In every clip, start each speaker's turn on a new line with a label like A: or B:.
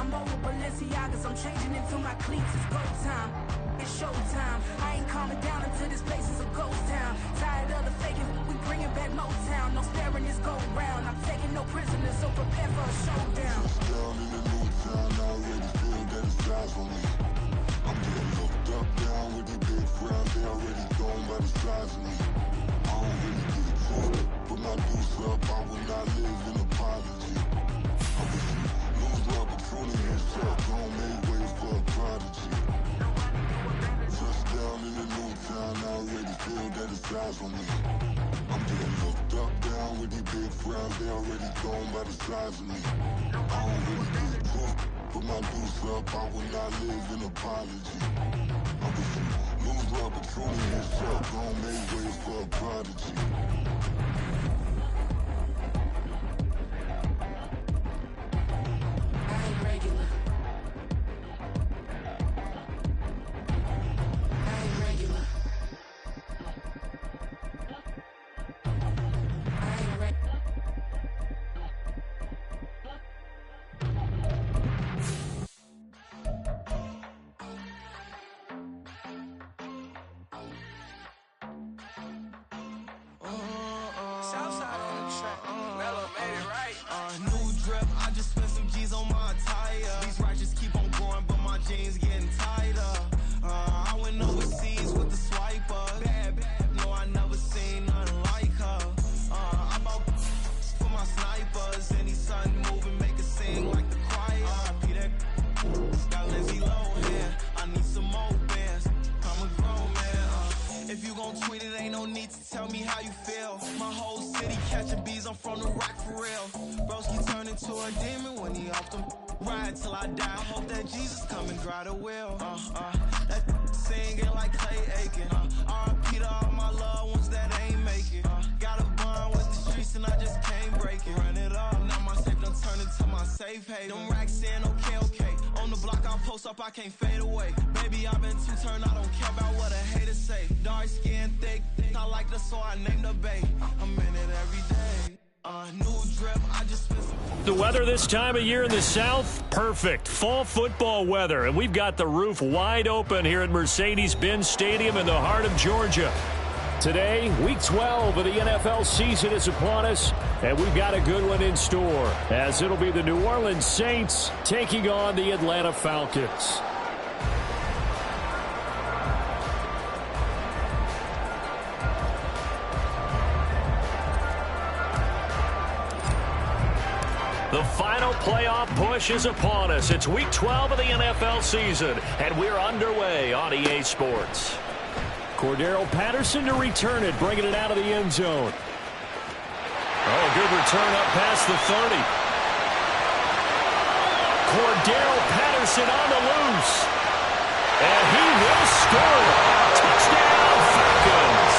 A: I'm over Balenciagas, I'm changing into my cleats. It's go time, it's showtime. I ain't calming down until this place is a ghost town. Tired of the faking, we bringing back Motown. No sparing this go round. I'm taking no prisoners, so prepare for a showdown.
B: Down in the new town, I already feel that it's eyes on me. I'm getting looked up, down with the big frowns. They already gone by the size of me. I don't really get it caught. Put my deuce up, I will not live in apology. I wish you lose the opportunity yourself. Don't make way for a prodigy. Touchdown in the new town, I already feel that it's eyes on me. I'm getting looked up, down with the big frowns. They already gone by the size of me. I don't really get it caught. Put my deuce up, I will not live in apology. I wish you lose the opportunity yourself. Don't make way for a prodigy.
C: New drip, I just spent some G's on my attire. These righteous keep on going, but my jeans getting tighter. I went overseas with the swiper. Bad, no, I never seen nothing like her. I bought for my snipers. Any son moving, make it sing like the choir. Peter got Lindsay Lohan. I need some more bands. I'm a grown man. If you gon' tweet it, ain't no need to tell me how you feel. My whole city catching bees, I'm from the rock for real. Broski turned into a demon when he off them. Ride till I die. I hope that Jesus come and dry the wheel. That singing like Clay Aiken. R.I.P. to all my loved ones that ain't make it. Got a bond with the streets and I just can't break it. Run it up, now my safe done turned into my safe haven. Them racks in, okay. On the block I post up, I can't fade away. Baby, I've been too turned, I don't care about what a hater say. Dark skin, thick, I like the so I named the bay. I'm in it every day. New drip, I just spent some...
D: The weather this time of year in the South, perfect. Fall football weather, and we've got the roof wide open here at Mercedes-Benz Stadium in the heart of Georgia. Today, Week 12 of the NFL season is upon us, and we've got a good one in store, as it'll be the New Orleans Saints taking on the Atlanta Falcons. The final playoff push is upon us. It's Week 12 of the NFL season, and we're underway on EA Sports. Cordero Patterson to return it, bringing it out of the end zone. Oh, good return up past the 30. Cordero Patterson on the loose. And he will score. Touchdown, Falcons.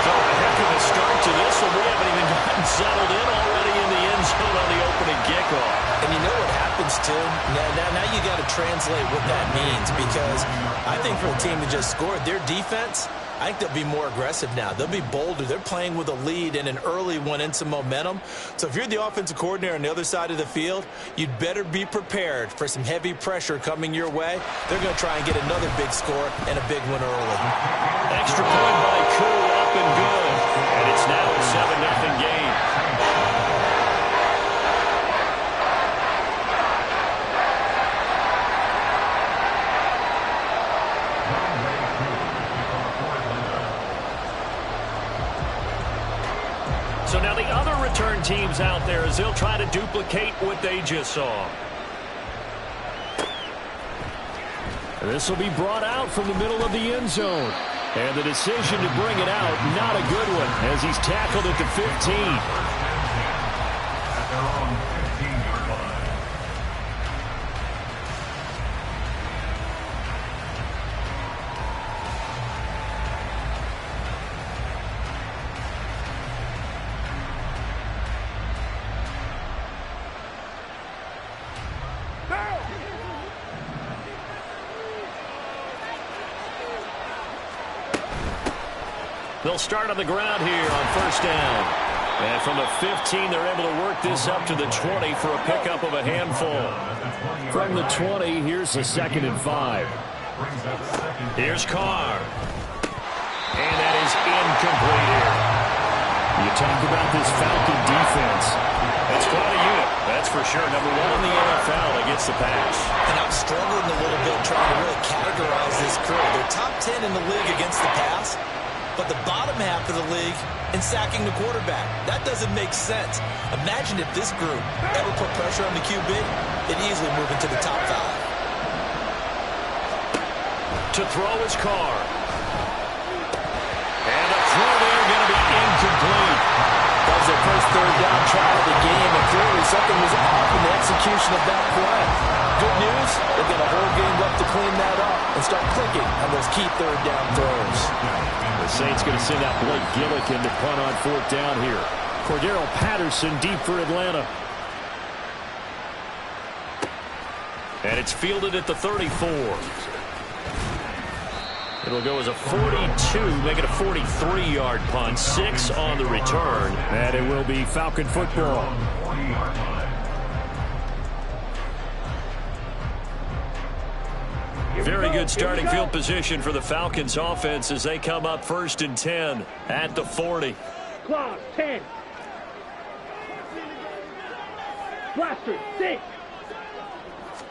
D: So a heck of a start to this one. We haven't even gotten settled in already in the end zone on the opening kickoff.
E: And you know what happens, Tim? Now you got to translate what that means, because I think for the team that just scored, their defense, I think they'll be more aggressive now. They'll be bolder. They're playing with a lead and an early one and some momentum. So if you're the offensive coordinator on the other side of the field, you'd better be prepared for some heavy pressure coming your way. They're going to try and get another big score and a big one early.
D: Extra point by Cool, up and good. And it's now a 7-0 game. So now the other return teams out there as they'll try to duplicate what they just saw. And this will be brought out from the middle of the end zone. And the decision to bring it out, not a good one, as he's tackled at the 15.
F: At their own 15-yard line.
D: They'll start on the ground here on first down. And from the 15, they're able to work this up to the 20 for a pickup of a handful. From the 20, here's a 2nd and 5. Here's Carr. And that is incomplete here. You talk about this Falcon defense. It's quite a unit, that's for sure. Number 1 in the NFL against the pass.
E: And I'm struggling a little bit trying to really categorize this crew. They're top 10 in the league against the pass, but the bottom half of the league in sacking the quarterback. That doesn't make sense. Imagine if this group ever put pressure on the QB, they'd easily move into the top 5.
D: To throw is Carr. And the throw there going to be incomplete.
E: That was their first 3rd down try of the game, and clearly something was off in the execution of that play. Good news, they've got a whole game left to clean that up and start clicking on those key 3rd down throws.
D: The Saints going to send out Blake Gillikin to punt on 4th down here. Cordero Patterson deep for Atlanta. And it's fielded at the 34. It'll go as a 42, make it a 43-yard punt. 6 on the return. And it will be Falcon football. Very good starting field position for the Falcons offense as they come up 1st and 10 at the 40.
G: Clock, 10. Blaster, 6.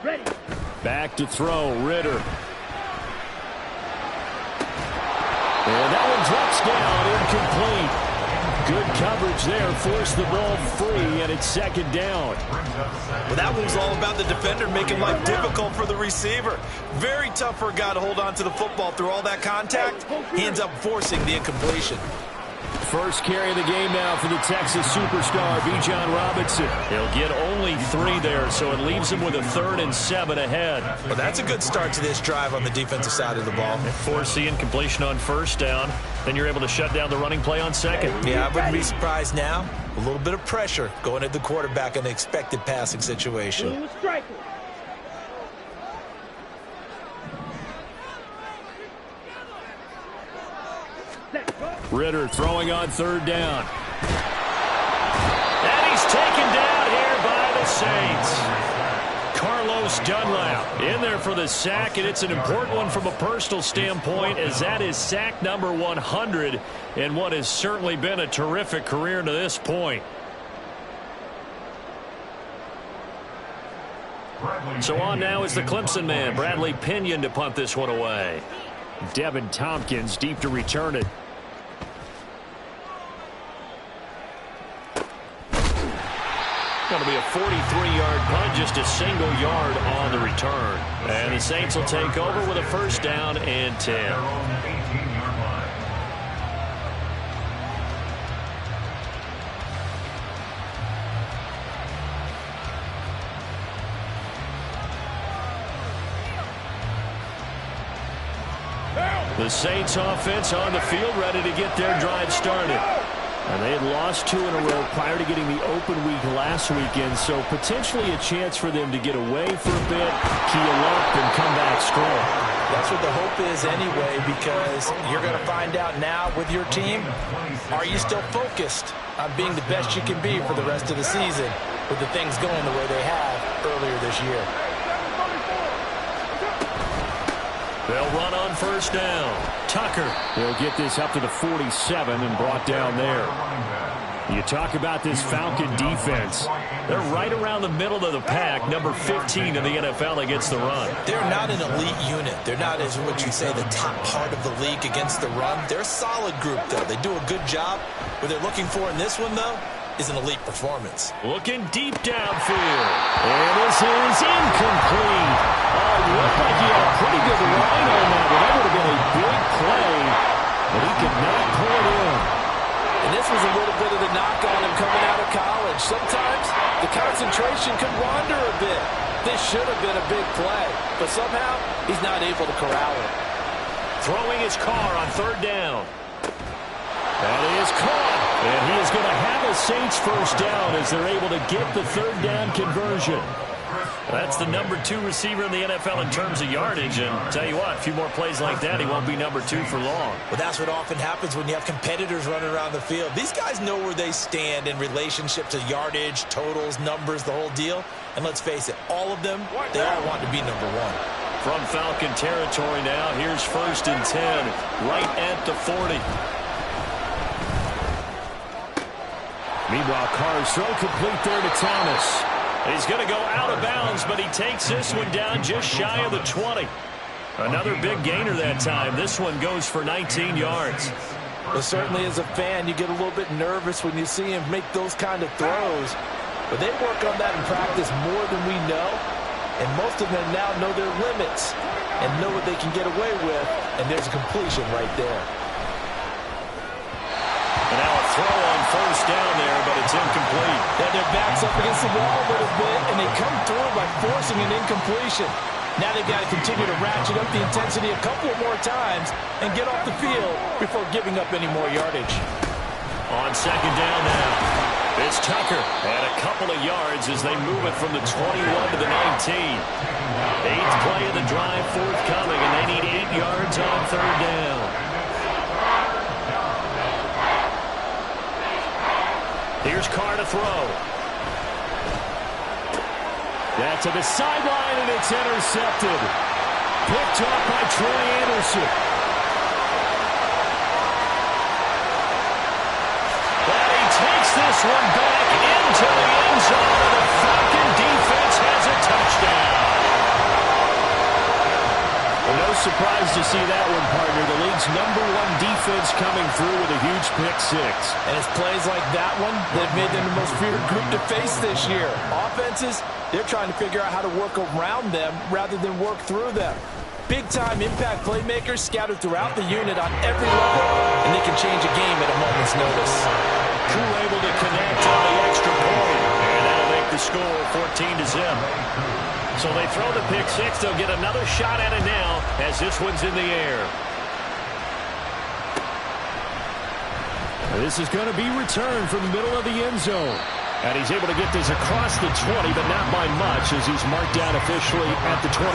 G: Ready.
D: Back to throw, Ritter. And that one drops down, incomplete. Good coverage there, forced the ball free, and it's 2nd down.
E: Well, that one's all about the defender making life difficult for the receiver. Very tough for a guy to hold on to the football through all that contact. He ends up forcing the incompletion.
D: First carry of the game now for the Texas superstar, Bijan Robinson. He'll get only 3 there, so it leaves him with a 3rd and 7 ahead.
E: Well, that's a good start to this drive on the defensive side of the ball.
D: Force the incompletion on 1st down. Then you're able to shut down the running play on 2nd.
E: Yeah, I wouldn't be surprised now. A little bit of pressure going at the quarterback in an expected passing situation.
D: Ritter throwing on 3rd down. And he's taken down here by the Saints. Carlos Dunlap in there for the sack, and it's an important one from a personal standpoint, as that is sack number 100 in what has certainly been a terrific career to this point. So on now is the Clemson man, Bradley Pinion, to punt this one away. Devin Tompkins deep to return it. Going to be a 43-yard punt, just a single yard on the return. And the Saints will take over with a 1st down and 10. The Saints offense on the field, ready to get their drive started. And they had lost 2 in a row prior to getting the open week last weekend, so potentially a chance for them to get away for a bit, keel up, and come back strong.
E: That's what the hope is anyway, because you're going to find out now with your team, are you still focused on being the best you can be for the rest of the season with the things going the way they have earlier this year?
D: They'll run on 1st down. Tucker will get this up to the 47 and brought down there. You talk about this Falcon defense. They're right around the middle of the pack, number 15 in the NFL against the run.
E: They're not an elite unit. They're not, as what you'd say, the top part of the league against the run. They're a solid group, though. They do a good job. What they're looking for in this one, though, is an elite performance.
D: Looking deep downfield. And this is incomplete. Looked like he had a pretty good line on that one. That would have been a big play, but he could not pull it in.
E: And this was a little bit of the knock on him coming out of college. Sometimes the concentration can wander a bit. This should have been a big play, but somehow he's not able to corral it.
D: Throwing his Carr on 3rd down. That is caught, and he is going to have a Saints 1st down as they're able to get the 3rd down conversion. That's the number 2 receiver in the NFL in terms of yardage. And tell you what, a few more plays like that, he won't be number 2 for long.
E: Well, that's what often happens when you have competitors running around the field. These guys know where they stand in relationship to yardage, totals, numbers, the whole deal. And let's face it, all of them, they all want to be number 1.
D: From Falcon territory now, here's 1st and 10, right at the 40.
H: Meanwhile, Carr's throw complete there to Thomas.
D: He's going to go out of bounds, but he takes this one down just shy of the 20. Another big gainer that time. This one goes for 19 yards.
E: Well, certainly as a fan, you get a little bit nervous when you see him make those kind of throws. But they work on that in practice more than we know. And most of them now know their limits and know what they can get away with. And there's a completion right there.
D: And now a throw on 1st down there, but it's incomplete.
E: Yeah, their back's up against the wall a little bit, and they come through by forcing an incompletion. Now they've got to continue to ratchet up the intensity a couple of more times and get off the field before giving up any more yardage.
D: On 2nd down now, it's Tucker. And a couple of yards as they move it from the 21 to the 19. 8th play of the drive forthcoming, and they need 8 yards on 3rd down. Here's Carr to throw.
H: Yeah, to the sideline, and it's intercepted. Picked up by Troy Anderson.
D: And he takes this one back into the end zone. The Falcon defense has a touchdown.
H: Well, no surprise to see that one, partner. The league's number 1 defense coming through with a huge pick-6.
E: And it's plays like that one that made them the most feared group to face this year. Offenses, they're trying to figure out how to work around them rather than work through them. Big-time impact playmakers scattered throughout the unit on every level, and they can change a game at a moment's notice.
D: Crew able to connect on the extra point, and that'll make the score 14-0. So they throw the pick-6. They'll get another shot at it now as this one's in the air.
H: This is going to be returned from the middle of the end zone. And he's able to get this across the 20, but not by much as he's marked down officially at the 21.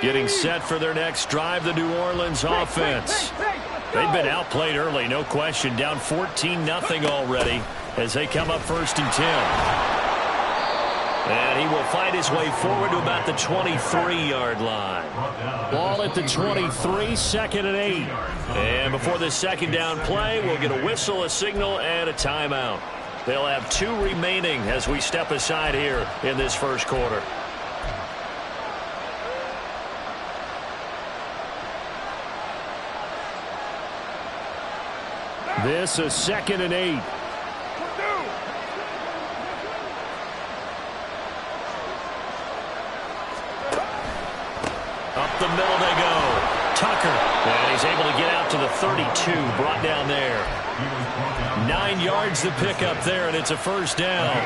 D: Getting set for their next drive, the New Orleans offense. They've been outplayed early, no question. Down 14-0 already as they come up 1st and 10. And he will find his way forward to about the 23-yard line.
H: Ball at the 23, 2nd and 8.
D: And before this 2nd down play, we'll get a whistle, a signal, and a timeout. They'll have 2 remaining as we step aside here in this 1st quarter.
H: This is 2nd and 8.
D: Up the middle they go. Tucker. And he's able to get out to the 32. Brought down there. 9 yards to pick up there, and it's a 1st down.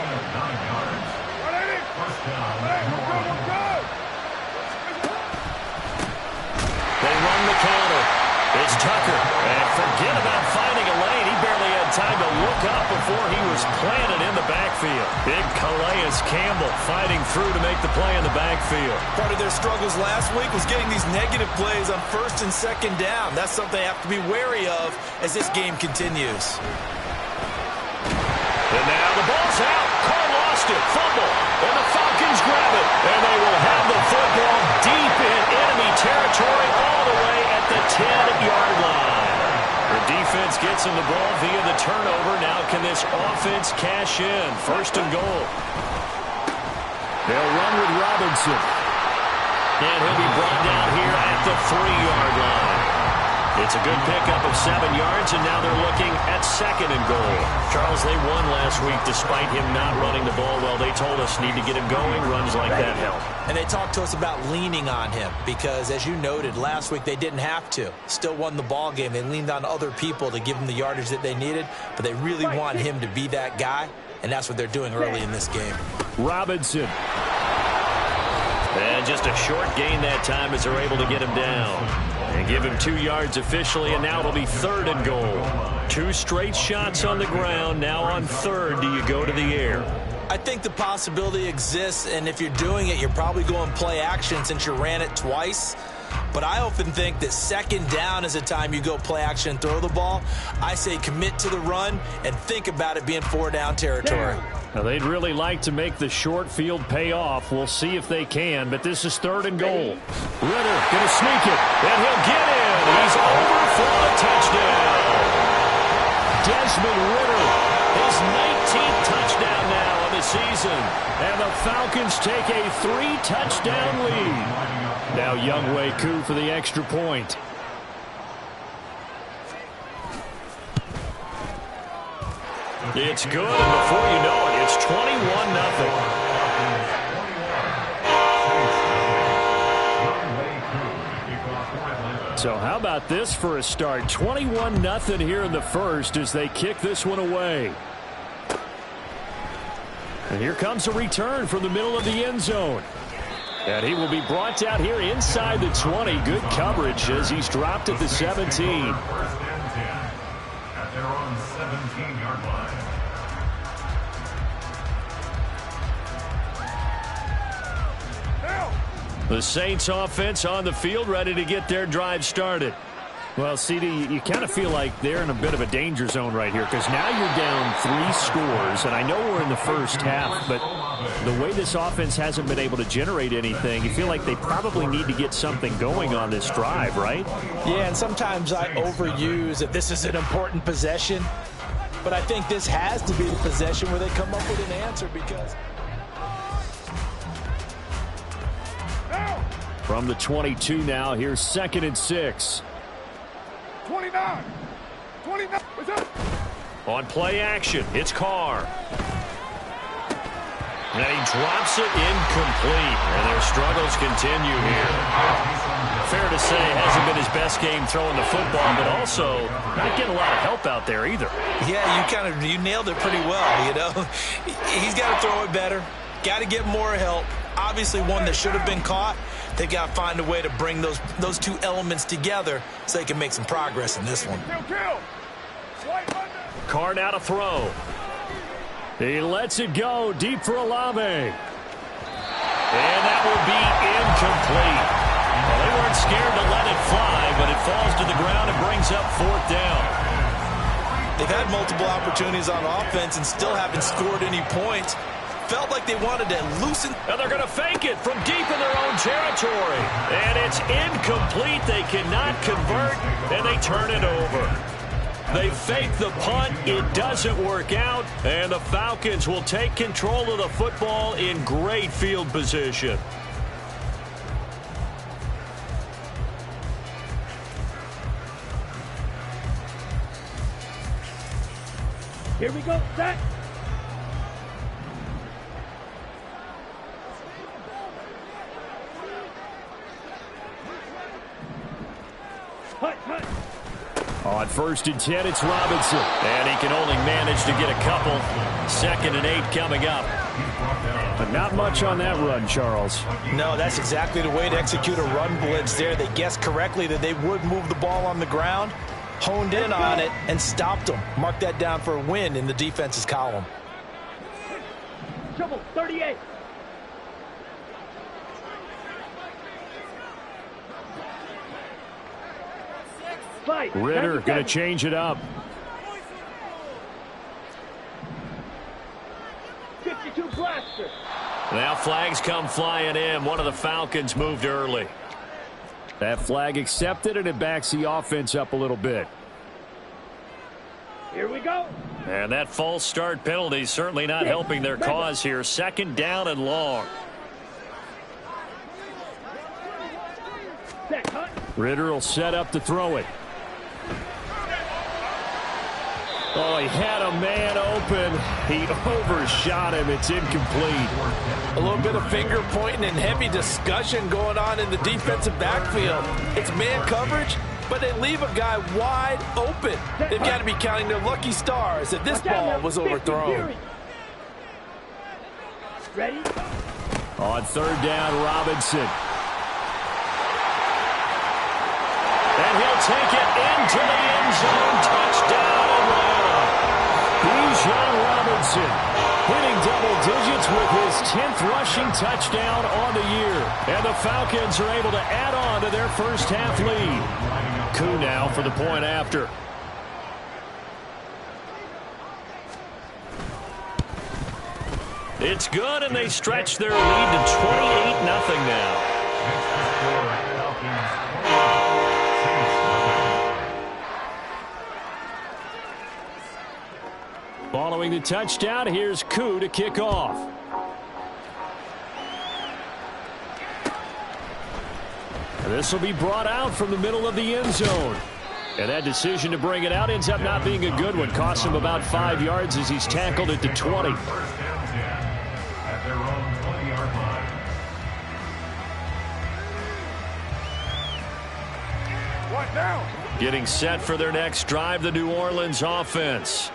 D: They run the counter. It's Tucker. And forget about finding a lane. He barely had time to look up before he was planted in the backfield. Big Calais Campbell fighting through to make the play in the backfield.
E: Part of their struggles last week was getting these negative plays on 1st and 2nd down. That's something they have to be wary of as this game continues.
D: And now the ball's out. Carr lost it. Fumble. And the Falcons grab it. And they will have the football deep in enemy territory all the way at the 10-yard line. The defense gets him the ball via the turnover. Now can this offense cash in? 1st and goal.
H: They'll run with Robinson.
D: And he'll be brought down here at the 3-yard line. It's a good pickup of 7 yards, and now they're looking at 2nd and goal. Charles, they won last week despite him not running the ball well. They told us need to get him going. Runs like that help.
E: And they talked to us about leaning on him because, as you noted, last week they didn't have to. Still won the ball game. They leaned on other people to give them the yardage that they needed, but they really want him to be that guy, and that's what they're doing early in this game.
H: Robinson.
D: And just a short gain that time as they're able to get him down. And give him 2 yards officially, and now it'll be 3rd and goal. 2 straight shots on the ground. Now on 3rd, do you go to the air?
E: I think the possibility exists, and if you're doing it, you're probably going play action since you ran it twice. But I often think that 2nd down is a time you go play action and throw the ball. I say commit to the run and think about it being 4-down territory.
H: Now, they'd really like to make the short field pay off. We'll see if they can, but this is 3rd and goal. Ritter going to sneak it, and he'll get in. He's over for a touchdown. Desmond Ritter, his 19th touchdown now of the season. And the Falcons take a 3-touchdown lead. Now Younghoe Koo for the extra point.
D: It's good, and before you know it, it's 21-0.
H: So how about this for a start? 21-0 here in the first as they kick this one away. And here comes a return from the middle of the end zone. And he will be brought down here inside the 20. Good coverage as he's dropped at the 17.
F: At their own 17-yard line.
D: The Saints offense on the field, ready to get their drive started.
H: Well, CD, you kind of feel like they're in a bit of a danger zone right here because now you're down 3 scores, and I know we're in the first half, but the way this offense hasn't been able to generate anything, you feel like they probably need to get something going on this drive, right?
E: Yeah, and sometimes I overuse that this is an important possession, but I think this has to be the possession where they come up with an answer because...
H: From the 22 now, here's 2nd and 6.
G: 29. What's up?
D: On play action, it's Carr. And he drops it incomplete, and their struggles continue here. Fair to say, hasn't been his best game throwing the football, but also not getting a lot of help out there either.
E: Yeah, you nailed it pretty well, you know. He's got to throw it better, got to get more help. Obviously one that should have been caught. They got to find a way to bring those two elements together so they can make some progress in this one.
D: Carr now to throw.
H: He lets it go deep for Olave.
D: And that will be incomplete. Well, they weren't scared to let it fly, but it falls to the ground and brings up 4th down.
E: They've had multiple opportunities on offense and still haven't scored any points. Felt like they wanted to loosen.
D: And they're going to fake it from deep in their own territory. And it's incomplete. They cannot convert, and they turn it over. They fake the punt. It doesn't work out, and the Falcons will take control of the football in great field position.
G: Here we go, set.
H: On 1st and 10, it's Robinson.
D: And he can only manage to get a couple. 2nd and 8 coming up.
H: But not much on that run, Charles.
E: No, that's exactly the way to execute a run blitz there. They guessed correctly that they would move the ball on the ground, honed in on it, and stopped them. Mark that down for a win in the defense's column.
G: Trouble, 38.
H: Ritter going to change it up.
G: 52 blaster.
D: Now flags come flying in. One of the Falcons moved early.
H: That flag accepted, and it backs the offense up a little bit.
G: Here we go.
D: And that false start penalty certainly not helping their cause here. 2nd down and long.
H: Ritter will set up to throw it. Oh, he had a man open. He overshot him. It's incomplete.
E: A little bit of finger pointing and heavy discussion going on in the defensive backfield. It's man coverage, but they leave a guy wide open. They've got to be counting their lucky stars that this ball was overthrown.
G: Ready?
H: On third down, Robinson. And he'll take it into the end zone. Touchdown, Atlanta. Bijan Robinson hitting double digits with his 10th rushing touchdown on the year. And the Falcons are able to add on to their first half lead. Koo now for the point after. It's good, and they stretch their lead to 28-0 now. Following the touchdown, here's Koo to kick off. This will be brought out from the middle of the end zone. And that decision to bring it out ends up not being a good one. Costs him about 5 yards as he's tackled at the 20.
F: First down 10 at their own 20-yard line.
G: What now?
H: Getting set for their next drive, the New Orleans offense.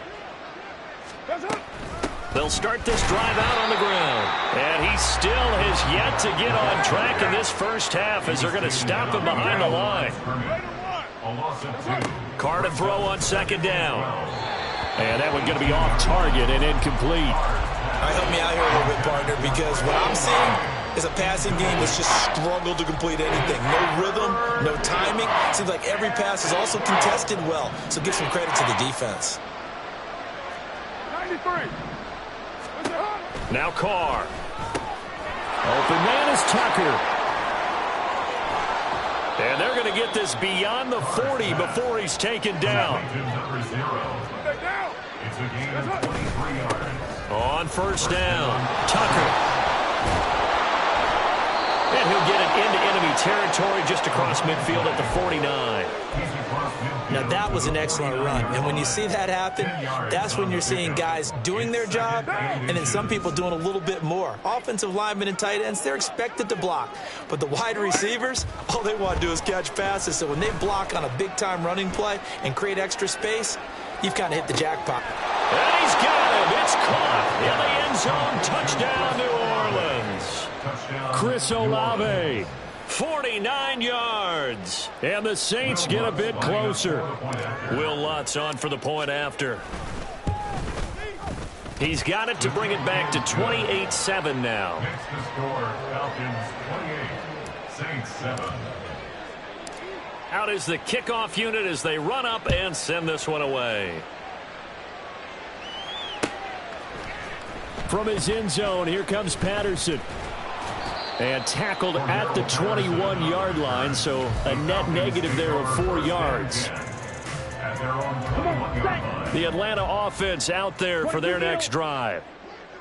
H: They'll start this drive out on the ground. And he still has yet to get on track in this first half as they're going to stop him behind the line.
F: A loss of 2.
H: Carr to throw on second down. And that one going to be off target and incomplete.
E: All right, help me out here a little bit, partner, because what I'm seeing is a passing game that's just struggled to complete anything. No rhythm, no timing. Seems like every pass is also contested well. So give some credit to the defense.
G: 93.
H: Now Carr. Open man is Tucker. And they're going to get this beyond the 40 before he's taken down.
F: Number 0. It's a gain of 23 yards.
H: On first down, Tucker. And he'll get it into enemy territory just across midfield at the 49.
E: Now, that was an excellent run. And when you see that happen, that's when you're seeing guys doing their job and then some people doing a little bit more. Offensive linemen and tight ends, they're expected to block. But the wide receivers, all they want to do is catch passes. So when they block on a big-time running play and create extra space, you've kind of hit the jackpot.
H: And he's got him. It's caught in the end zone. Touchdown, New Orleans. Chris Olave. 49 yards. And the Saints get a bit closer. Will Lutz on for the point after. He's got it to bring it back to 28-7 now.
F: Next to score, Falcons 28, Saints 7.
H: Out is the kickoff unit as they run up and send this one away. From his end zone, here comes Patterson. And tackled at the 21-yard line, so a net negative there of 4 yards.
F: At their own 21-yard line.
H: The Atlanta offense out there for their next drive.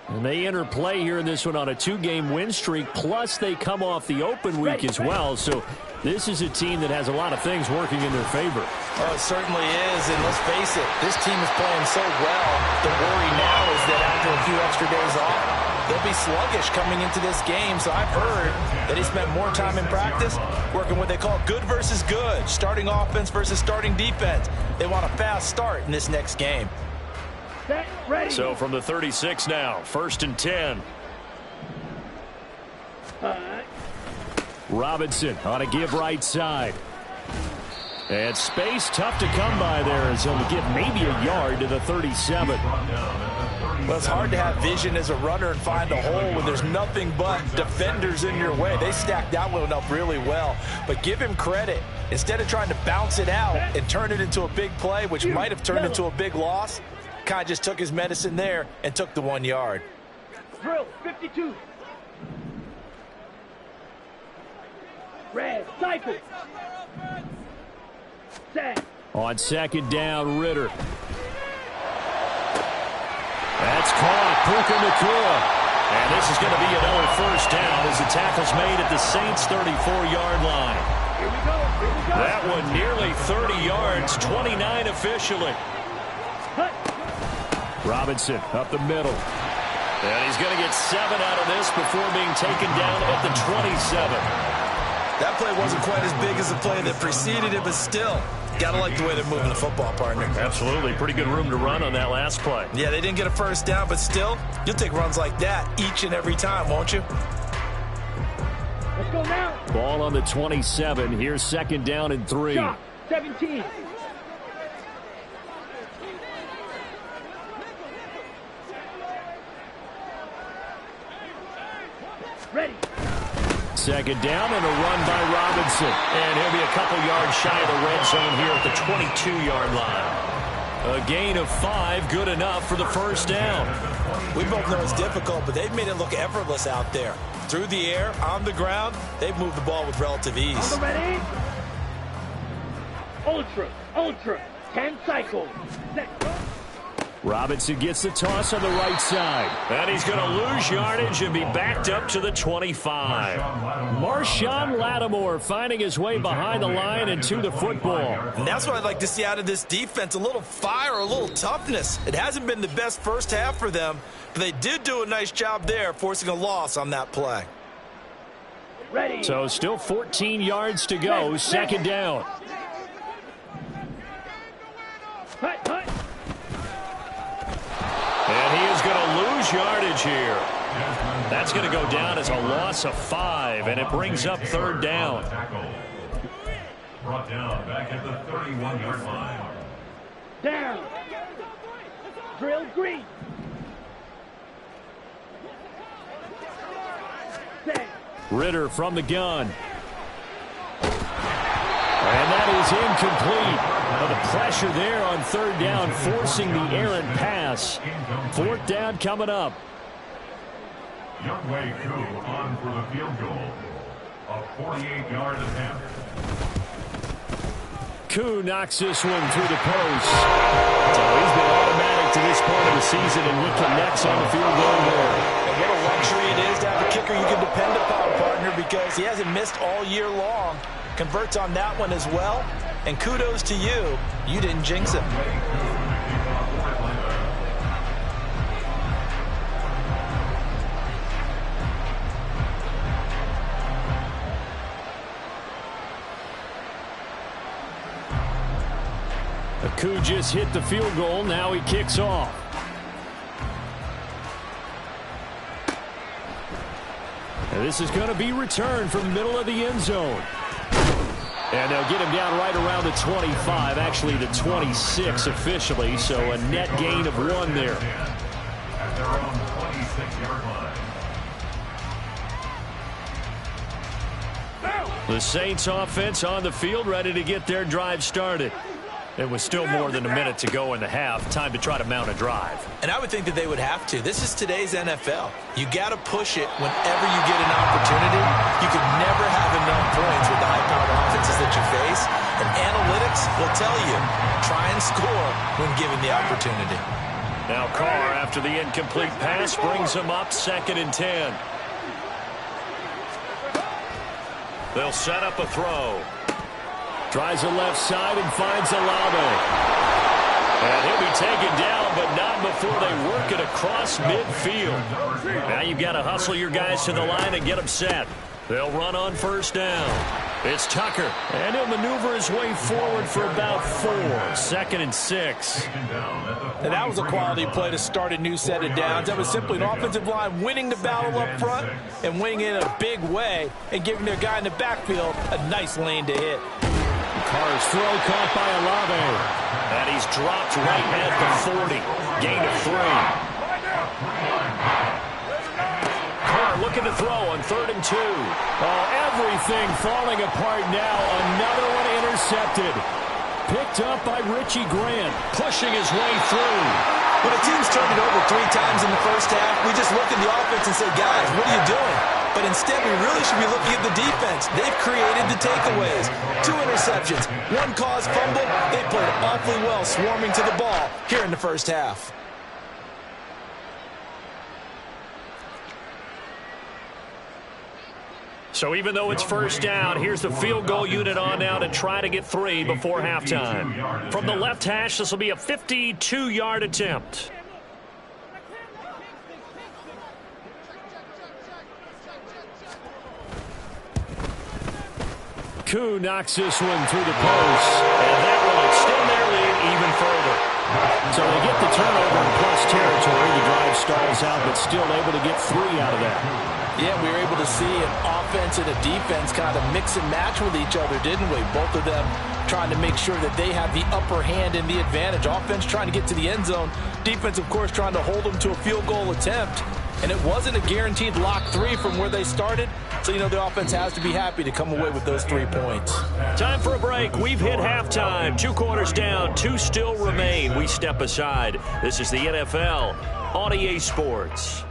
H: And they enter play here in this one on a 2-game win streak, plus they come off the open week as well. So this is a team that has a lot of things working in their favor.
E: Oh, it certainly is, and let's face it, this team is playing so well. The worry now is that after a few extra days off, they'll be sluggish coming into this game. So I've heard that he spent more time in practice working what they call good versus good, starting offense versus starting defense. They want a fast start in this next game.
G: Set, ready.
H: So from the 36 now, 1st and 10. Robinson on a give right side. And space tough to come by there as he'll give maybe a yard to the 37.
E: Well, it's hard to have vision as a runner and find a hole when there's nothing but defenders in your way. They stacked that one up really well. But give him credit. Instead of trying to bounce it out and turn it into a big play, which might have turned into a big loss, kind of just took his medicine there and took the 1 yard.
G: Drill, 52. Red, cycle. Set.
H: On second down, Ritter. That's caught. Puka Nacua. And this is going to be another first down as the tackle's made at the Saints' 34-yard line.
G: Here we go.
D: That one nearly 30 yards, 29 officially. Robinson up the middle. And he's going to get 7 out of this before being taken down at the 27.
E: That play wasn't quite as big as the play that preceded it, but still, got to like the way they're moving the football, partner.
D: Absolutely. Pretty good room to run on that last play.
E: Yeah, they didn't get a first down, but still, you'll take runs like that each and every time, won't you?
G: Let's go now.
D: Ball on the 27. Here's 2nd down and 3.
G: Shot. 17. Ready.
D: 2nd down and a run by Robinson. And he'll be a couple yards shy of the red zone here at the 22-yard line. A gain of 5, good enough for the first down.
E: We both know it's difficult, but they've made it look effortless out there. Through the air, on the ground, they've moved the ball with relative ease.
G: On the ready. Ultra. 10 cycles. Set, go.
D: Robinson gets the toss on the right side. And he's going to lose yardage and be backed up to the 25. Marshawn Lattimore finding his way behind the line and to the football.
E: And that's what I'd like to see out of this defense, a little fire, a little toughness. It hasn't been the best first half for them, but they did do a nice job there, forcing a loss on that play.
G: Ready.
D: So still 14 yards to go, 2nd down.
G: Hut.
D: And he is going to lose yardage here. That's going to go down as a loss of 5, and it brings up 3rd down.
F: Brought down back at the 31-yard line.
G: Down. Drill green. Set.
D: Ritter from the gun. And that is incomplete. The pressure there on 3rd down, forcing the errant pass. 4th down coming up.
F: Youngway Koo on for the field goal. A 48-yard attempt.
D: Koo knocks this one through the post. So he's been automatic to this point of the season, and he connects on the field goal there.
E: And what a luxury it is to have a kicker you can depend upon, partner, because he hasn't missed all year long. Converts on that one as well. And kudos to you. You didn't jinx him.
D: Koo just hit the field goal. Now he kicks off. And this is going to be returned from the middle of the end zone. And they'll get him down right around the 25, actually the 26 officially, so a net gain of 1 there.
F: At their own 26-yard line.
D: The Saints offense on the field, ready to get their drive started. It was still more than a minute to go in the half. Time to try to mount a drive.
E: And I would think that they would have to. This is today's NFL. You got to push it whenever you get an opportunity. You could never have enough points with the high-powered offenses that you face. And analytics will tell you, try and score when given the opportunity.
D: Now Carr, after the incomplete pass, brings him up 2nd and 10. They'll set up a throw. Tries the left side and finds Olave. And he'll be taken down, but not before they work it across midfield. Now you've got to hustle your guys to the line and get them set. They'll run on 1st down. It's Tucker, and he'll maneuver his way forward for about 4. 2nd and 6.
E: And that was a quality play to start a new set of downs. That was simply an offensive line winning the battle up front and winning it in a big way and giving their guy in the backfield a nice lane to hit.
D: Carr's throw caught by Olave. And he's dropped right at the 40. Gain of 3. Carr looking to throw on 3rd and 2. Oh, everything falling apart now. Another one intercepted. Picked up by Richie Grant, pushing his way through.
E: When a team's turned it over 3 times in the first half, we just look at the offense and say, guys, what are you doing? But instead, we really should be looking at the defense. They've created the takeaways. 2 interceptions, 1 caused fumble. They played awfully well swarming to the ball here in the first half.
D: So even though it's first down, here's the field goal unit on now to try to get 3 before halftime. From the left hash, this will be a 52-yard attempt. Koo knocks this one through the post, and that will extend their lead even further. So they get the turnover in plus territory. The drive stalls out, but still able to get 3 out of that.
E: Yeah, we were able to see an offense and a defense kind of mix and match with each other, didn't we? Both of them trying to make sure that they have the upper hand and the advantage. Offense trying to get to the end zone. Defense, of course, trying to hold them to a field goal attempt. And it wasn't a guaranteed lock 3 from where they started. So, you know, the offense has to be happy to come away with those 3 points.
D: Time for a break. We've hit halftime. 2 quarters down. 2 still remain. We step aside. This is the NFL on EA Sports.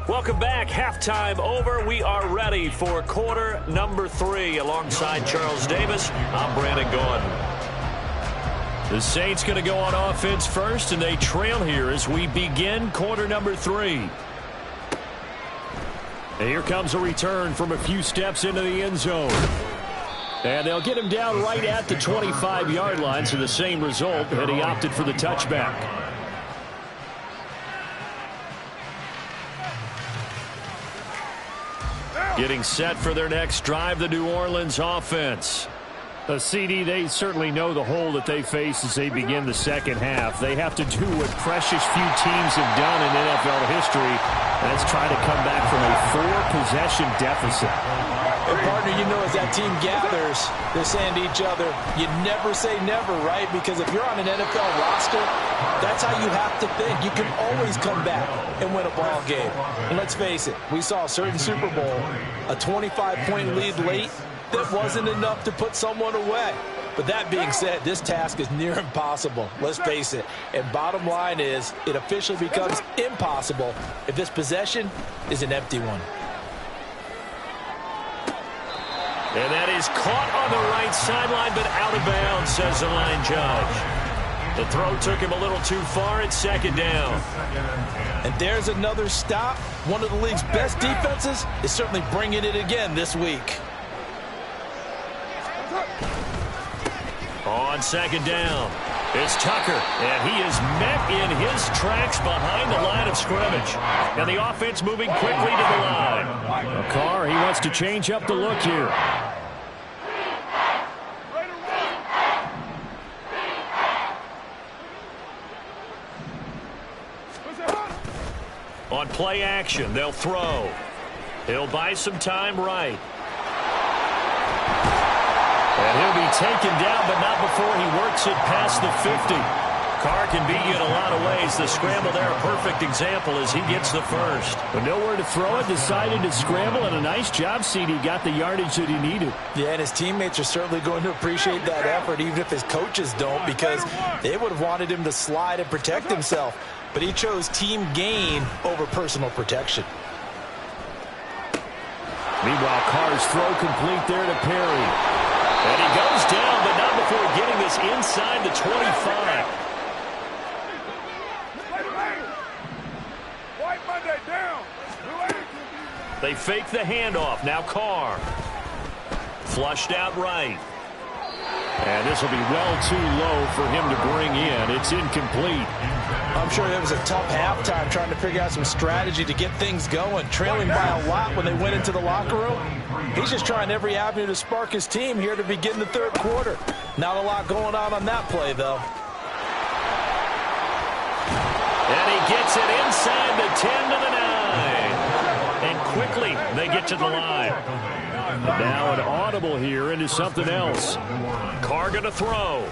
D: Welcome back. Halftime over. We are ready for quarter number 3. Alongside Charles Davis, I'm Brandon Gordon. The Saints going to go on offense first, and they trail here as we begin quarter number 3. And here comes a return from a few steps into the end zone. And they'll get him down right at the 25-yard line, so the same result, and he opted for the touchback. Getting set for their next drive, the New Orleans offense. CD, they certainly know the hole that they face as they begin the second half. They have to do what precious few teams have done in NFL history, and that's try to come back from a 4-possession deficit.
E: And partner, you know, as that team gathers, they're saying to each other, you never say never, right? Because if you're on an NFL roster, that's how you have to think. You can always come back and win a ball game. And let's face it, we saw a certain Super Bowl, a 25-point lead late, that wasn't enough to put someone away. But that being said, this task is near impossible. Let's face it. And bottom line is, it officially becomes impossible if this possession is an empty one.
D: And that is caught on the right sideline, but out of bounds, says the line judge. The throw took him a little too far. It's second down.
E: And there's another stop. One of the league's best defenses is certainly bringing it again this week.
D: On second down, it's Tucker, and he is met in his tracks behind the line of scrimmage. And the offense moving quickly to the line. Carr, he wants to change up the look here. On play action, they'll throw. He'll buy some time right. And he'll be taken down, but not before he works it past the 50. Carr can beat you in a lot of ways. The scramble there, a perfect example as he gets the first.
H: But nowhere to throw it, decided to scramble, and a nice job, CD. Got the yardage that he needed.
E: Yeah, and his teammates are certainly going to appreciate that effort, even if his coaches don't, because they would have wanted him to slide and protect himself. But he chose team gain over personal protection.
H: Meanwhile, Carr's throw complete there to Perry.
D: And he goes down, but not before getting this inside the 25. They fake the handoff. Now Carr. Flushed out right.
H: And this will be well too low for him to bring in. It's incomplete.
E: I'm sure it was a tough halftime trying to figure out some strategy to get things going. Trailing by a lot when they went into the locker room. He's just trying every avenue to spark his team here to begin the third quarter. Not a lot going on that play, though.
D: And he gets it inside the 10 to the 9. And quickly they get to the line.
H: Now an audible here into something else.
D: Carr going to throw.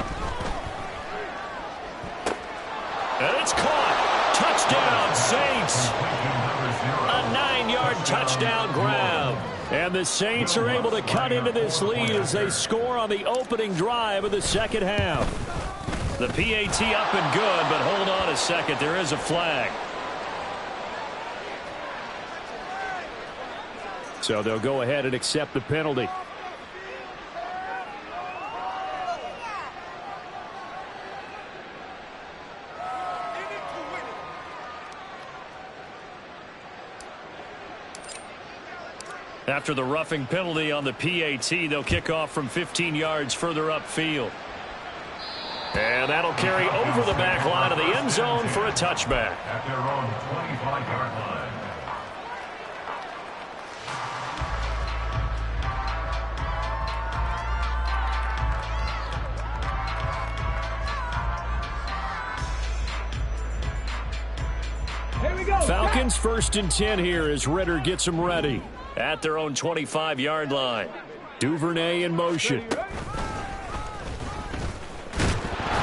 D: And it's caught. Touchdown, Saints. A 9-yard touchdown grab.
H: And the Saints are able to cut into this lead as they score on the opening drive of the second half.
D: The PAT up and good, but hold on a second. There is a flag.
H: So they'll go ahead and accept the penalty.
D: After the roughing penalty on the PAT, they'll kick off from 15 yards further upfield. And that'll carry over the back line of the end zone for a touchback.
F: At their own 25-yard line.
D: Falcons 1st and 10 here as Ritter gets them ready at their own 25-yard line. Duvernay in motion.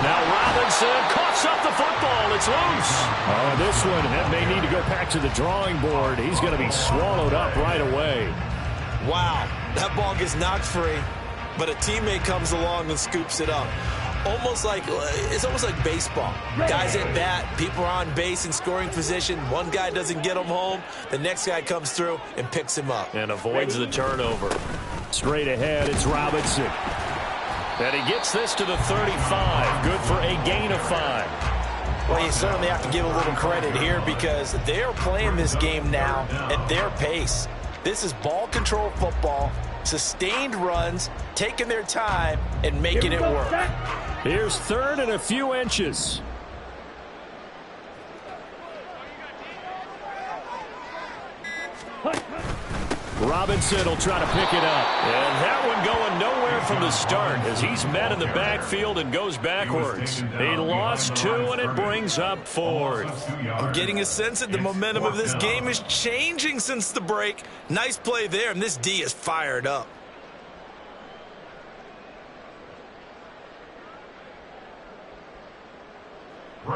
D: Now Robinson coughs up the football. It's loose. Oh, this one may need to go back to the drawing board. He's going to be swallowed up right away.
E: Wow, that ball gets knocked free, but a teammate comes along and scoops it up. It's almost like baseball. Guys at bat, people are on base in scoring position. One guy doesn't get him home. The next guy comes through and picks him up.
D: And avoids the turnover. Straight ahead, it's Robinson. And he gets this to the 35. Good for a gain of 5.
E: Well, you certainly have to give a little credit here because they're playing this game now at their pace. This is ball control football, sustained runs, taking their time, and making it work.
D: Here's 3rd and a few inches. Robinson will try to pick it up. And that one going nowhere from the start as he's met in the backfield and goes backwards. He lost 2, and it brings up 4th.
E: I'm getting a sense that the momentum of this game is changing since the break. Nice play there, and this D is fired up.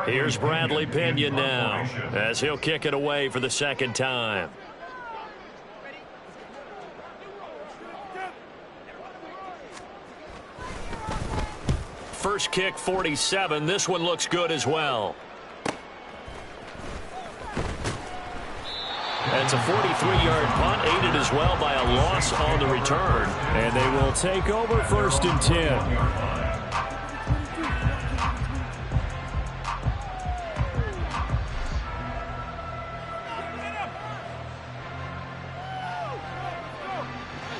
D: Here's Bradley Pinion now as he'll kick it away for the 2nd time. First kick, 47. This one looks good as well. That's a 43-yard punt, aided as well by a loss on the return. And they will take over 1st and 10.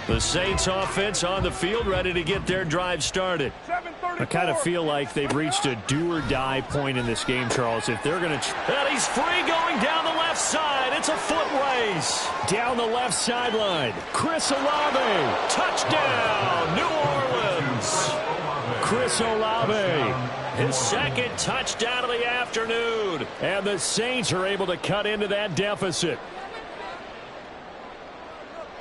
D: The Saints offense on the field, ready to get their drive started. I kind of feel like they've reached a do-or-die point in this game, Charles. If they're going to... And he's free going down the left side. It's a foot race. Down the left sideline. Chris Olave. Touchdown, New Orleans. Chris Olave. His 2nd touchdown of the afternoon. And the Saints are able to cut into that deficit.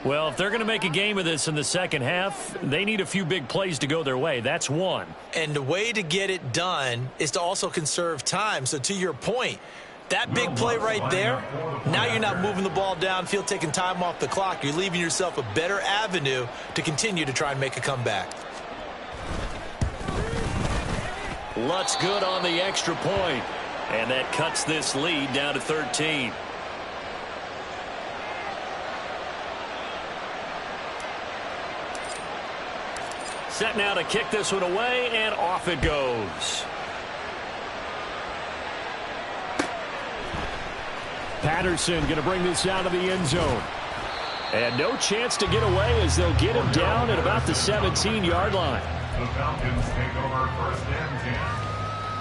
D: Well, if they're going to make a game of this in the second half, they need a few big plays to go their way. That's one.
E: And the way to get it done is to also conserve time. So to your point, that big play right there, now you're not moving the ball downfield, taking time off the clock. You're leaving yourself a better avenue to continue to try and make a comeback.
D: Lutz good on the extra point. And that cuts this lead down to 13. Set now to kick this one away, and off it goes. Patterson going to bring this out of the end zone. And no chance to get away as they'll get him down at about the 17-yard line.
F: The Falcons take over 1st and 10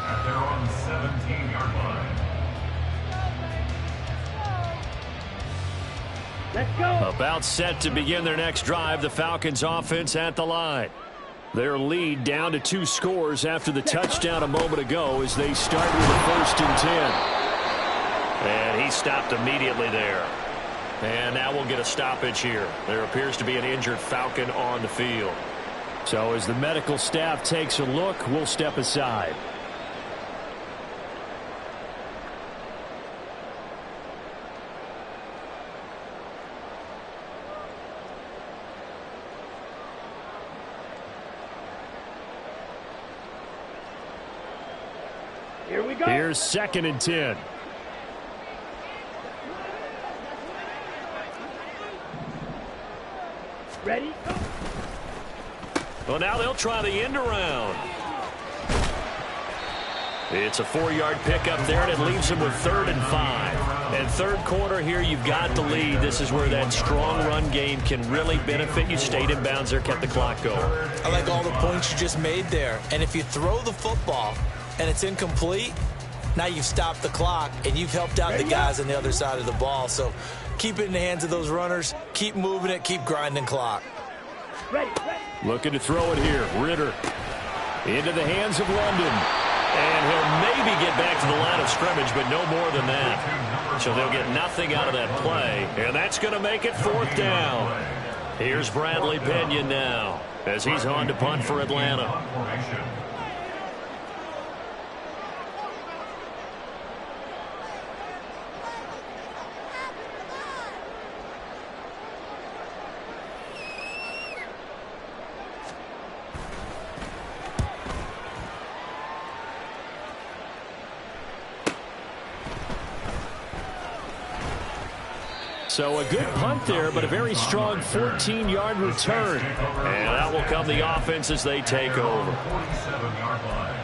F: at their own 17-yard line.
G: Let's go.
D: About set to begin their next drive, the Falcons offense at the line. Their lead down to 2 scores after the touchdown a moment ago as they start with a 1st and 10. And he stopped immediately there. And now we'll get a stoppage here. There appears to be an injured Falcon on the field. So as the medical staff takes a look, we'll step aside.
G: Here we go.
D: Here's 2nd and 10.
G: Ready?
D: Well, now they'll try the end around. It's a 4-yard pickup there, and it leaves them with 3rd and 5. And third quarter here, you've got the lead. This is where that strong run game can really benefit you. Stayed in bounds there, kept the clock going.
E: I like all the points you just made there. And if you throw the football and it's incomplete, now you've stopped the clock and you've helped out the guys on the other side of the ball. So keep it in the hands of those runners. Keep moving it. Keep grinding clock.
H: Looking to throw it here. Ritter into the hands of London.
D: And he'll maybe get back to the line of scrimmage, but no more than that. So they'll get nothing out of that play. And that's going to make it fourth down. Here's Bradley Pinion now as he's on to punt for Atlanta.
H: So a good punt there, but a very strong 14-yard return.
D: And out will come the offense as they take over.
F: 47-yard line.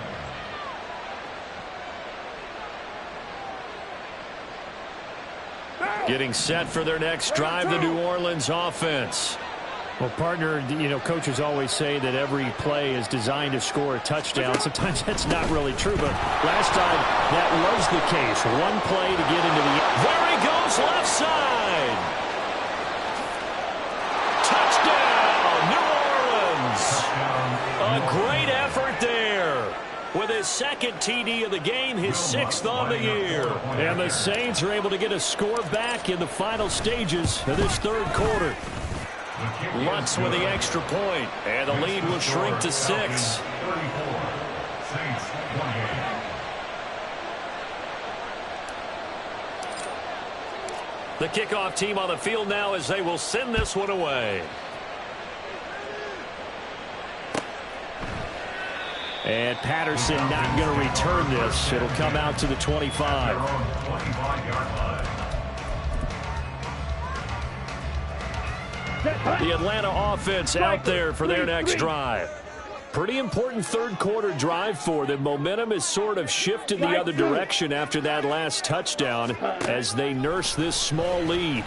D: Getting set for their next drive, the New Orleans offense.
H: Well, partner, coaches always say that every play is designed to score a touchdown. Sometimes that's not really true, but last time that was the case. One play to get into the end.
D: There he goes, left side. Touchdown, New Orleans. A great effort there. With his second TD of the game, his sixth on the year.
H: And the Saints are able to get a score back in the final stages of this third quarter.
D: Lutz with the extra point, and the lead will shrink to 6. The kickoff team on the field now as they will send this one away.
H: And Patterson not going to return this. It'll come out to the 25.
D: The Atlanta offense out there for their next drive. Pretty important third quarter drive for them. Momentum has sort of shifted the other direction after that last touchdown as they nurse this small lead.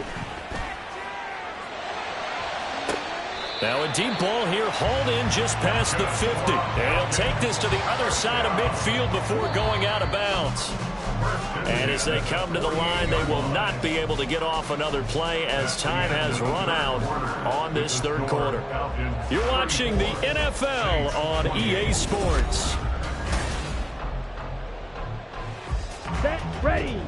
D: Now a deep ball here, hauled in just past the 50. And he'll take this to the other side of midfield before going out of bounds. And as they come to the line, they will not be able to get off another play as time has run out on this third quarter. You're watching the NFL on EA Sports.
G: Set, ready.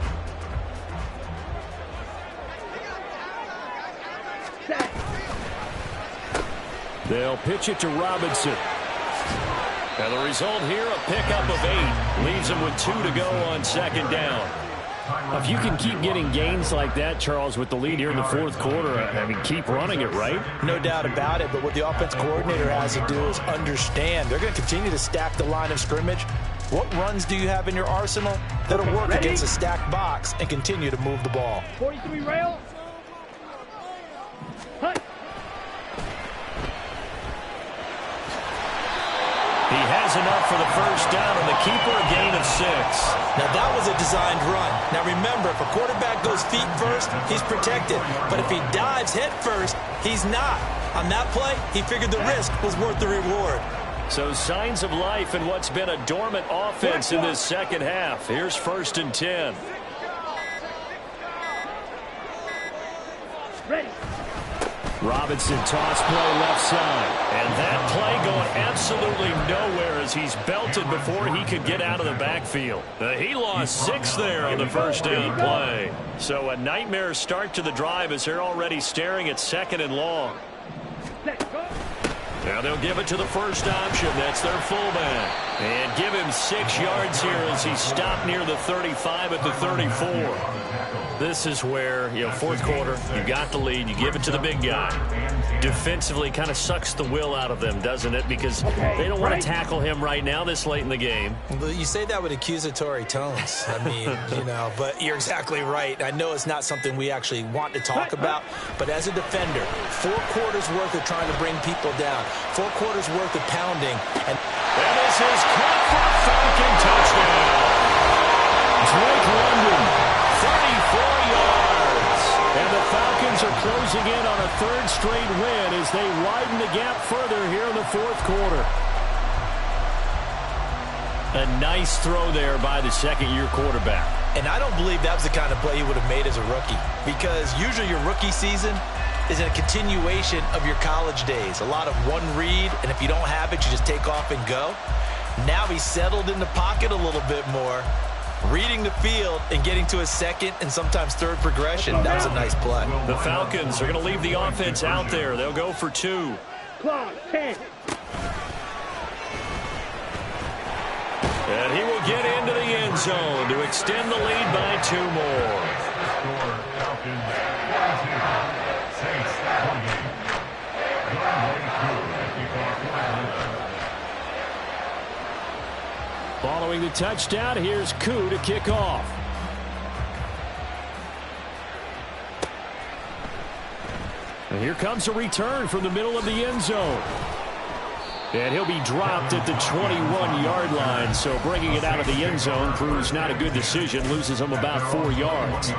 G: Set.
D: They'll pitch it to Robinson. And the result here, a pickup of 8. Leaves him with 2 to go on second down.
H: If you can keep getting gains like that, Charles, with the lead here in the fourth quarter, I mean, keep running it, right?
E: No doubt about it, but what the offense coordinator has to do is understand. They're going to continue to stack the line of scrimmage. What runs do you have in your arsenal that'll work against a stacked box and continue to move the ball?
G: 43 rail. Hut.
D: He has enough for the first down, and the keeper a gain of 6.
E: Now, that was a designed run. Now, remember, if a quarterback goes feet first, he's protected. But if he dives head first, he's not. On that play, he figured the risk was worth the reward.
D: So signs of life in what's been a dormant offense in this second half. Here's 1st and 10.
G: Ready.
D: Robinson toss play left side. And that play going absolutely nowhere as he's belted before he could get out of the backfield. He lost 6 there on the first down play. So a nightmare start to the drive as they're already staring at 2nd and long. Now they'll give it to the first option. That's their fullback. And give him 6 yards here as he stopped near the 35 at the 34. This is where, fourth quarter, you got the lead, you give it to the big guy. Defensively kind of sucks the will out of them, doesn't it? Because they don't want to tackle him right now this late in the game.
E: Well, you say that with accusatory tones. I mean, but you're exactly right. I know it's not something we actually want to talk about, but as a defender, 4 quarters worth of trying to bring people down, 4 quarters worth of pounding. And
D: this is caught for a Falcon touchdown. Drake London, 34 And the Falcons are closing in on a third straight win as they widen the gap further here in the fourth quarter. A nice throw there by the second-year quarterback.
E: And I don't believe that was the kind of play he would have made as a rookie, because usually your rookie season is a continuation of your college days. A lot of one read, and if you don't have it, you just take off and go. Now he's settled in the pocket a little bit more, reading the field and getting to a second and sometimes third progression. That was a nice play.
D: The Falcons are going to leave the offense out there. They'll go for 2.
G: Clock 10.
D: And he will get into the end zone to extend the lead by 2 more.
F: Score Falcons 42, Saints 28.
D: Following the touchdown, here's Koo to kick off. And here comes a return from the middle of the end zone. And he'll be dropped at the 21-yard line, so bringing it out of the end zone proves not a good decision, loses him about 4 yards.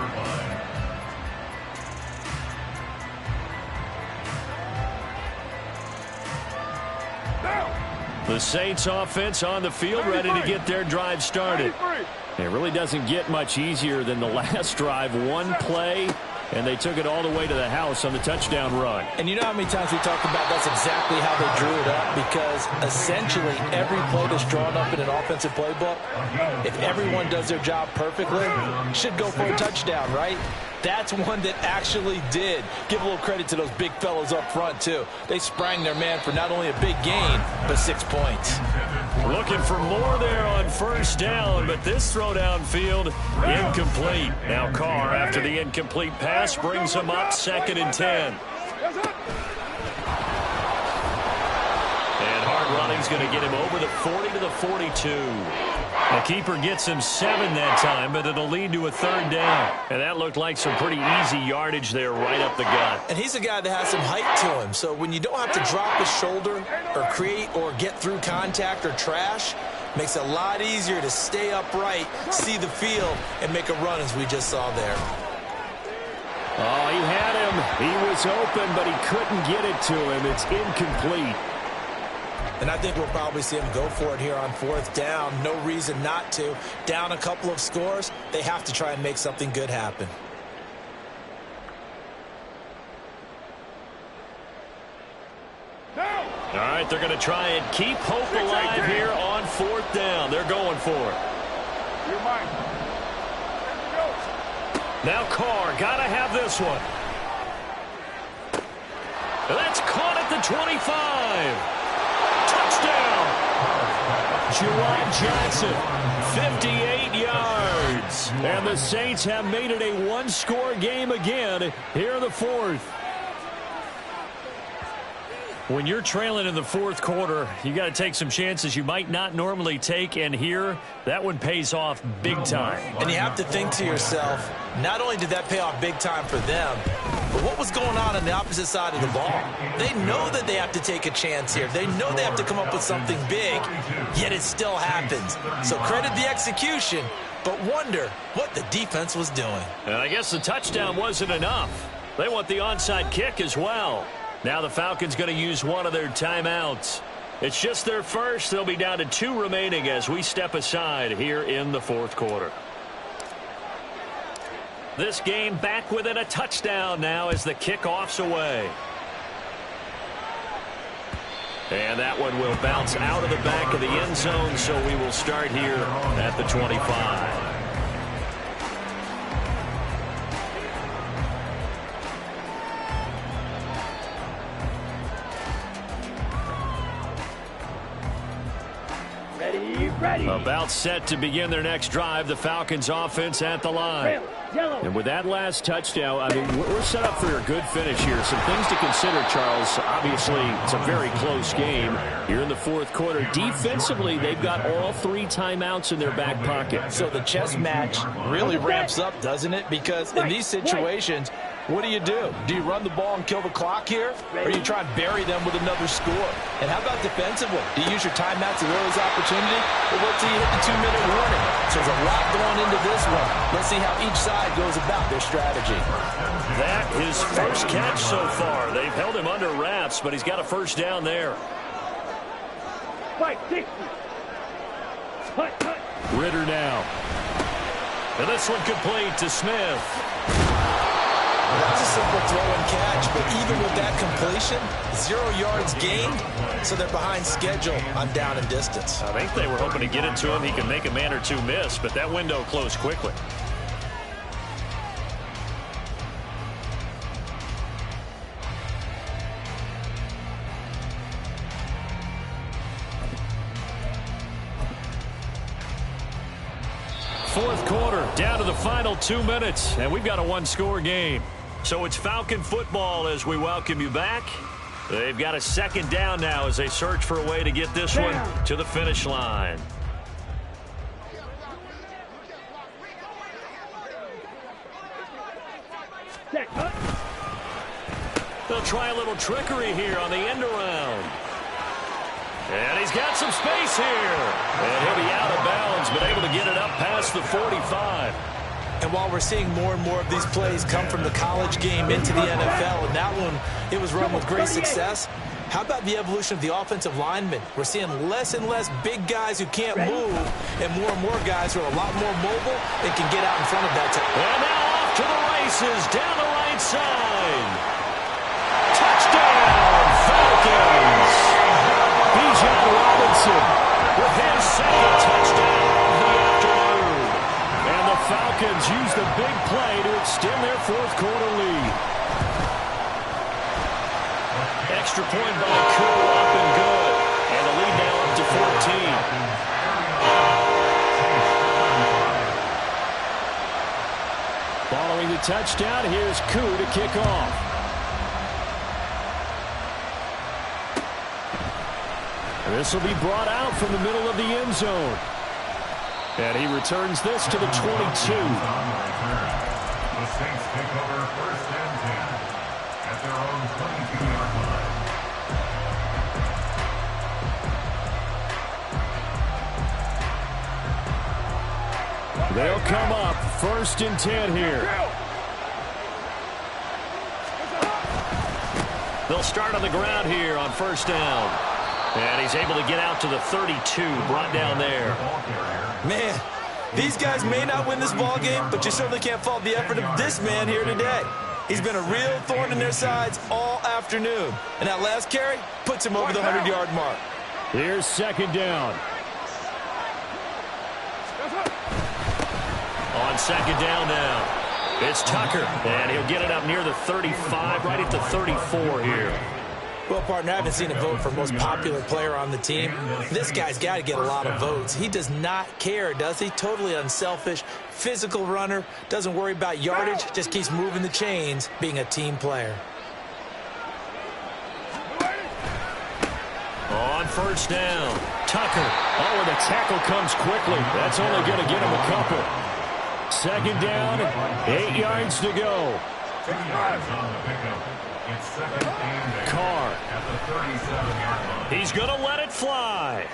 D: The Saints offense on the field, ready to get their drive started. It really doesn't get much easier than the last drive. One play, and they took it all the way to the house on the touchdown run.
E: And you know how many times we talk about that's exactly how they drew it up, because essentially every play that's drawn up in an offensive playbook, if everyone does their job perfectly, should go for a touchdown, right? That's one that actually did. Give a little credit to those big fellows up front, too. They sprang their man for not only a big gain, but 6 points.
D: Looking for more there on first down, but this throw downfield incomplete. Now Carr, after the incomplete pass, brings him up 2nd and 10. And hard running's going to get him over the 40 to the 42. The keeper gets him 7 that time, but it'll lead to a 3rd down. And that looked like some pretty easy yardage there right up the gut.
E: And he's a guy that has some height to him, so when you don't have to drop his shoulder or create or get through contact or trash, makes it a lot easier to stay upright, see the field, and make a run as we just saw there.
D: Oh, he had him. He was open, but he couldn't get it to him. It's incomplete.
E: And I think we'll probably see him go for it here on 4th down. No reason not to. Down a couple of scores, they have to try and make something good happen.
D: All right, they're going to try and keep hope alive here on 4th down. They're going for it. Now Carr, got to have this one. That's caught at the 25. Touchdown! Juwan Johnson, 58 yards. And the Saints have made it a one-score game again here in the 4th. When you're trailing in the 4th quarter, you got to take some chances you might not normally take, and here, that one pays off big time.
E: And you have to think to yourself, not only did that pay off big time for them, but what was going on the opposite side of the ball? They know that they have to take a chance here. They know they have to come up with something big, yet it still happens. So credit the execution, but wonder what the defense was doing.
D: And I guess the touchdown wasn't enough. They want the onside kick as well. Now the Falcons going to use one of their timeouts. It's just their first. They'll be down to 2 remaining as we step aside here in the 4th quarter. This game back within a touchdown now as the kickoff's away. And that one will bounce out of the back of the end zone, so we will start here at the 25.
G: Ready.
D: About set to begin their next drive, the Falcons offense at the line. And with that last touchdown, I mean, we're set up for a good finish here. Some things to consider, Charles. Obviously, it's a very close game here in the 4th quarter. Defensively, they've got all 3 timeouts in their back pocket.
E: So the chess match really ramps up, doesn't it? Because in these situations, What do? Do you run the ball and kill the clock here? Or do you try and bury them with another score? And how about defensively? Do you use your timeouts to those opportunity? Or wait till you hit the 2-minute warning? So there's a lot going into this one. Let's see how each side goes about their strategy.
D: That is first catch so far. They've held him under wraps, but he's got a first down there.
G: 560.
D: Ritter now. And this one complete to Smith.
E: That was a simple throw and catch, but even with that completion, 0 yards gained, so they're behind schedule on down and distance.
D: I think they were hoping to get it to him. He can make a man or two miss, but that window closed quickly. Fourth quarter, down to the final 2 minutes, and we've got a one-score game. So it's Falcon football as we welcome you back. They've got a second down now as they search for a way to get this one to the finish line. They'll try a little trickery here on the end around. And he's got some space here. And he'll be out of bounds, but able to get it up past the 45.
E: And while we're seeing more and more of these plays come from the college game into the NFL, and that one, it was run with great success, how about the evolution of the offensive linemen? We're seeing less and less big guys who can't move, and more guys who are a lot more mobile and can get out in front of that.
D: And now off to the races, down the right side. Touchdown, Falcons! Bijan Robinson with his second touchdown of the afternoon. And the Falcons use the big play to extend their fourth quarter lead. Extra point by Koo, up and good. And the lead now up to 14. Following the touchdown, here's Koo to kick off. This will be brought out from the middle of the end zone. And he returns this to the 22.
F: The Saints take over first and 10 at their own 22-yard line.
D: They'll come up first and 10 here. They'll start on the ground here on first down. And he's able to get out to the 32, brought down there.
E: Man, these guys may not win this ball game, but you certainly can't fault the effort of this man here today. He's been a real thorn in their sides all afternoon. And that last carry puts him over the 100-yard mark.
D: Here's second down. On second down now, it's Tucker. And he'll get it up near the 35, right at the 34 here.
E: Well, partner, I haven't seen a vote for most popular player on the team. This guy's got to get a lot of votes. He does not care, does he? Totally unselfish, physical runner, doesn't worry about yardage, just keeps moving the chains, being a team player.
D: On first down, Tucker. Oh, and the tackle comes quickly. That's only going to get him a couple. Second down, 8 yards to go.
F: 2 yards on the pickup. It's second and 8
D: Carr.
F: at the 37-yard line.
D: He's going to let it fly.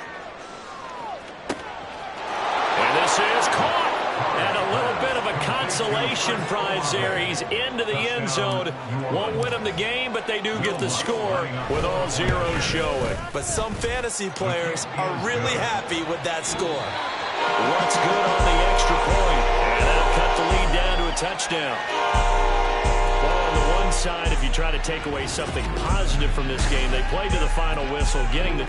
D: And this is caught. And a little bit of a consolation prize there. He's into the end zone. Won't win him the game, but they do get the score with all zeros showing.
E: But some fantasy players are really happy with that score.
D: What's good on the extra point? And that'll cut the lead down to a touchdown. Well, on the one side, if you try to take away something positive from this game, they played to the final whistle, getting the